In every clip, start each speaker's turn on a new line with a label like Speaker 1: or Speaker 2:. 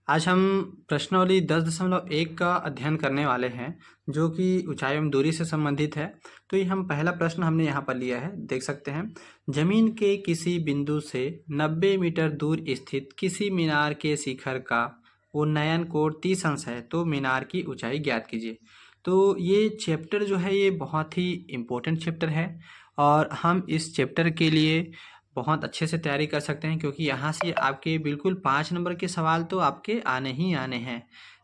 Speaker 1: आज हम प्रश्नावली 10.1 का अध्ययन करने वाले हैं जो कि ऊंचाई एवं दूरी से संबंधित है। तो ये हम पहला प्रश्न हमने यहाँ पर लिया है, देख सकते हैं। जमीन के किसी बिंदु से 90 मीटर दूर स्थित किसी मीनार के शिखर का उन्नयन कोण 30 अंश है, तो मीनार की ऊंचाई ज्ञात कीजिए। तो ये चैप्टर जो है ये बहुत ही इम्पोर्टेंट चैप्टर है और हम इस चैप्टर के लिए बहुत अच्छे से तैयारी कर सकते हैं, क्योंकि यहाँ से आपके बिल्कुल 5 नंबर के सवाल तो आपके आने ही आने हैं।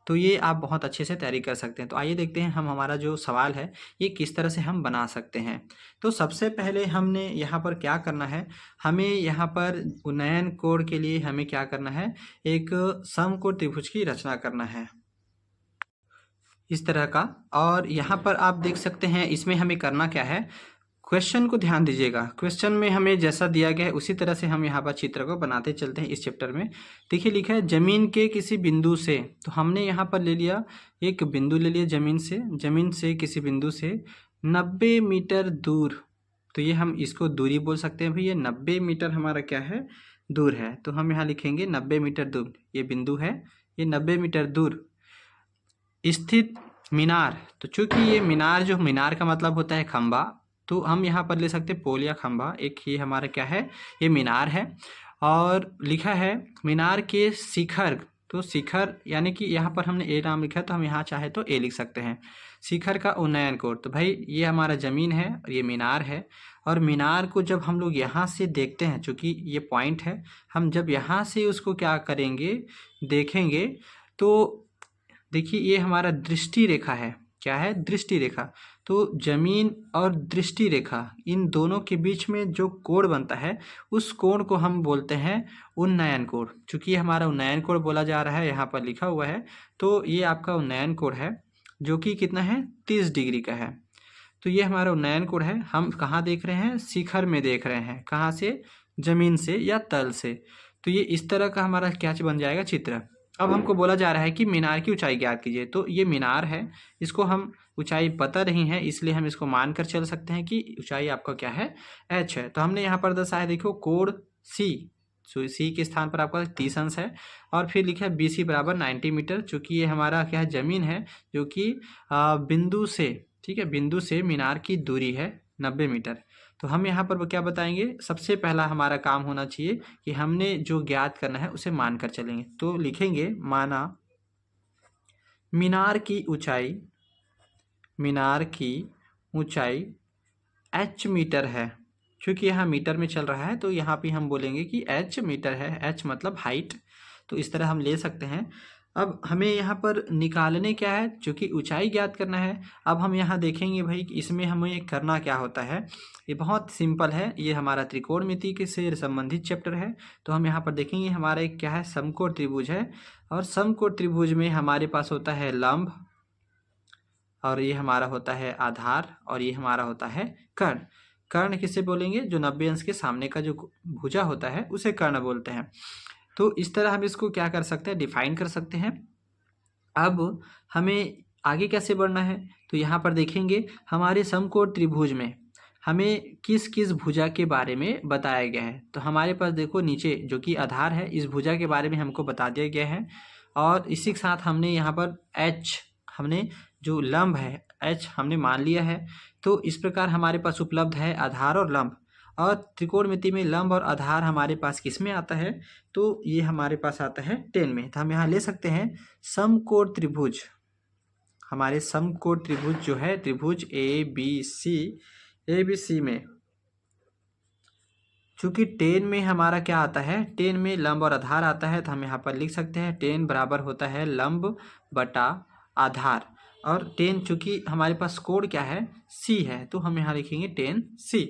Speaker 1: तो ये आप बहुत अच्छे से तैयारी कर सकते हैं। तो आइए देखते हैं हम हमारा जो सवाल है ये किस तरह से हम बना सकते हैं। तो सबसे पहले हमने यहाँ पर क्या करना है, हमें यहाँ पर उन्नयन कोण के लिए हमें क्या करना है, एक समकोण त्रिभुज की रचना करना है इस तरह का। और यहाँ पर आप देख सकते हैं इसमें हमें करना क्या है, क्वेश्चन को ध्यान दीजिएगा। क्वेश्चन में हमें जैसा दिया गया है उसी तरह से हम यहाँ पर चित्र को बनाते चलते हैं। इस चैप्टर में देखिए लिखा है जमीन के किसी बिंदु से, तो हमने यहाँ पर ले लिया एक बिंदु ले लिया जमीन से किसी बिंदु से 90 मीटर दूर। तो ये हम इसको दूरी बोल सकते हैं भाई, ये 90 मीटर हमारा क्या है, दूर है। तो हम यहाँ लिखेंगे 90 मीटर दूर, ये बिंदु है, ये 90 मीटर दूर स्थित मीनार। तो चूंकि ये मीनार, जो मीनार का मतलब होता है खंबा, तो हम यहाँ पर ले सकते हैं पोल या खंबा। एक ये हमारा क्या है, ये मीनार है। और लिखा है मीनार के शिखर, तो शिखर यानी कि यहाँ पर हमने ए नाम लिखा है, तो हम यहाँ चाहे तो ए लिख सकते हैं। शिखर का उन्नयन कोण, तो भाई ये हमारा ज़मीन है और ये मीनार है। और मीनार को जब हम लोग यहाँ से देखते हैं, चूँकि ये पॉइंट है, हम जब यहाँ से उसको क्या करेंगे, देखेंगे, तो देखिए ये हमारा दृष्टि रेखा है। क्या है, दृष्टि रेखा। तो जमीन और दृष्टि रेखा, इन दोनों के बीच में जो कोण बनता है उस कोण को हम बोलते हैं उन्नयन कोण। चूँकि हमारा उन्नयन कोण बोला जा रहा है, यहाँ पर लिखा हुआ है, तो ये आपका उन्नयन कोण है जो कि कितना है, 30 डिग्री का है। तो ये हमारा उन्नयन कोण है। हम कहाँ देख रहे हैं, शिखर में देख रहे हैं। कहाँ से, जमीन से या तल से। तो ये इस तरह का हमारा क्या बन जाएगा, चित्र। अब हमको बोला जा रहा है कि मीनार की ऊंचाई ज्ञात कीजिए। तो ये मीनार है, इसको हम ऊंचाई पता नहीं है, इसलिए हम इसको मान कर चल सकते हैं कि ऊंचाई आपका क्या है, h है। तो हमने यहाँ पर दर्शाया, देखो कोण C, सो C के स्थान पर आपका 30 अंश है। और फिर लिखा है BC बराबर 90 मीटर, चूँकि ये हमारा क्या है, ज़मीन है, जो कि बिंदु से, ठीक है, बिंदु से मीनार की दूरी है 90 मीटर। तो हम यहाँ पर क्या बताएंगे, सबसे पहला हमारा काम होना चाहिए कि हमने जो ज्ञात करना है उसे मान कर चलेंगे। तो लिखेंगे माना मीनार की ऊंचाई h मीटर है। क्योंकि यहाँ मीटर में चल रहा है तो यहाँ पे हम बोलेंगे कि h मीटर है, h मतलब हाइट। तो इस तरह हम ले सकते हैं। अब हमें यहाँ पर निकालने क्या है, चूँकि ऊंचाई ज्ञात करना है। अब हम यहाँ देखेंगे भाई कि इसमें हमें करना क्या होता है, ये बहुत सिंपल है। ये हमारा त्रिकोणमिति के से संबंधित चैप्टर है। तो हम यहाँ पर देखेंगे हमारा एक क्या है, समकोण त्रिभुज है। और समकोण त्रिभुज में हमारे पास होता है लंब, और ये हमारा होता है आधार, और ये हमारा होता है कर्ण। कर्ण किसे बोलेंगे, जो 90 अंश के सामने का जो भुजा होता है उसे कर्ण बोलते हैं। तो इस तरह हम इसको क्या कर सकते हैं, डिफाइन कर सकते हैं। अब हमें आगे कैसे बढ़ना है, तो यहाँ पर देखेंगे हमारे समकोण त्रिभुज में हमें किस किस भुजा के बारे में बताया गया है। तो हमारे पास देखो नीचे जो कि आधार है, इस भुजा के बारे में हमको बता दिया गया है। और इसी के साथ हमने यहाँ पर h, हमने जो लंब है h हमने मान लिया है। तो इस प्रकार हमारे पास उपलब्ध है आधार और लंब। और त्रिकोणमिति में लंब और आधार हमारे पास किस में आता है, तो ये हमारे पास आता है 10 में। तो हम यहाँ ले सकते हैं समकोण त्रिभुज। हमारे समकोण त्रिभुज जो है, त्रिभुज ABC में, चूँकि 10 में हमारा क्या आता है, 10 में लंब और आधार आता है। तो हम यहाँ पर लिख सकते हैं 10 बराबर होता है लंब बटा आधार। और 10 चूँकि हमारे पास कोण क्या है, C है, तो हम यहाँ लिखेंगे 10C।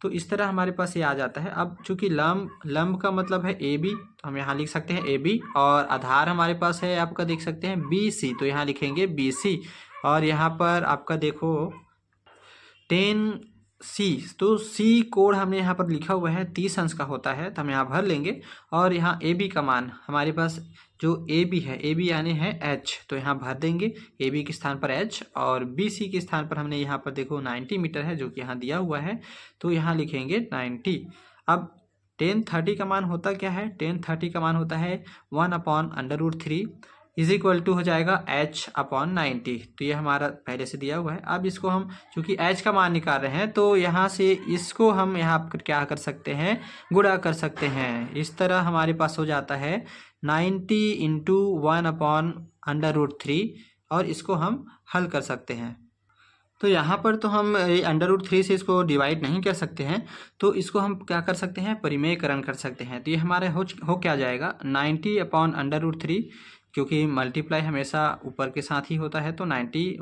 Speaker 1: तो इस तरह हमारे पास ये आ जाता है। अब चूँकि लंब का मतलब है AB, तो हम यहाँ लिख सकते हैं AB। और आधार हमारे पास है, आपका देख सकते हैं BC, तो यहाँ लिखेंगे BC। और यहाँ पर आपका देखो 10C, तो C कोण हमने यहाँ पर लिखा हुआ है 30 अंश का होता है, तो हम यहाँ भर लेंगे। और यहाँ AB का मान हमारे पास जो AB है, AB यानी है h, तो यहाँ भर देंगे AB के स्थान पर h। और BC के स्थान पर हमने यहाँ पर देखो 90 मीटर है जो कि यहाँ दिया हुआ है, तो यहाँ लिखेंगे 90। अब टेन 30 का मान होता क्या है, टेन 30 का मान होता है 1/√3 इज इक्वल टू हो जाएगा h/90। तो ये हमारा पहले से दिया हुआ है। अब इसको हम चूंकि h का मान निकाल रहे हैं तो यहाँ से इसको हम यहाँ पर क्या कर सकते हैं, गुणा कर सकते हैं। इस तरह हमारे पास हो जाता है 90 इंटू 1/√3 और इसको हम हल कर सकते हैं। तो यहाँ पर तो हम √3 से इसको डिवाइड नहीं कर सकते हैं, तो इसको हम क्या कर सकते हैं, परिमेयकरण कर सकते हैं। तो ये हमारे हो क्या जाएगा 90/√3, क्योंकि मल्टीप्लाई हमेशा ऊपर के साथ ही होता है। तो 90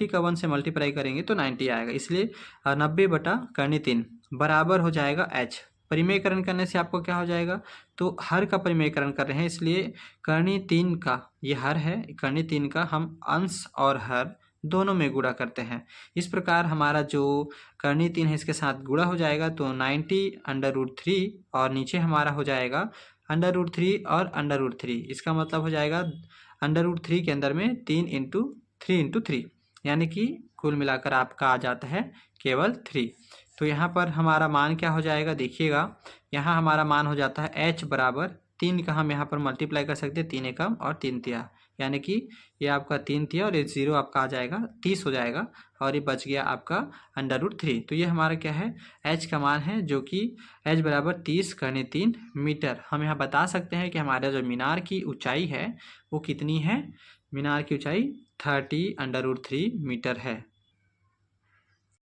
Speaker 1: का 1 से मल्टीप्लाई करेंगे तो 90 आएगा, इसलिए 90/3 बराबर हो जाएगा h। परिमेयकरण करने से आपको क्या हो जाएगा, तो हर का परिमेयकरण कर रहे हैं, इसलिए कर्णी 3 का, ये हर है, कर्णी 3 का हम अंश और हर दोनों में गुणा करते हैं। इस प्रकार हमारा जो कर्णी 3 है इसके साथ गुणा हो जाएगा, तो 90/3 और नीचे हमारा हो जाएगा √3 और √3। इसका मतलब हो जाएगा √3 के अंदर में 3 इंटू 3, यानी कि कुल मिलाकर आपका आ जाता है केवल 3। तो यहाँ पर हमारा मान क्या हो जाएगा, देखिएगा यहाँ हमारा मान हो जाता है h बराबर 3 का हम यहाँ पर मल्टीप्लाई कर सकते हैं, 3 एकम और 3 तिया, यानी कि ये आपका 3 तिया और ये 0 आपका आ जाएगा 30 हो जाएगा, और ये बच गया आपका √3। तो ये हमारा क्या है, h का मान है, जो कि h बराबर 30/3 मीटर। हम यहाँ बता सकते हैं कि हमारा जो मीनार की ऊंचाई है वो कितनी है, मीनार की ऊंचाई 30/√3 मीटर है।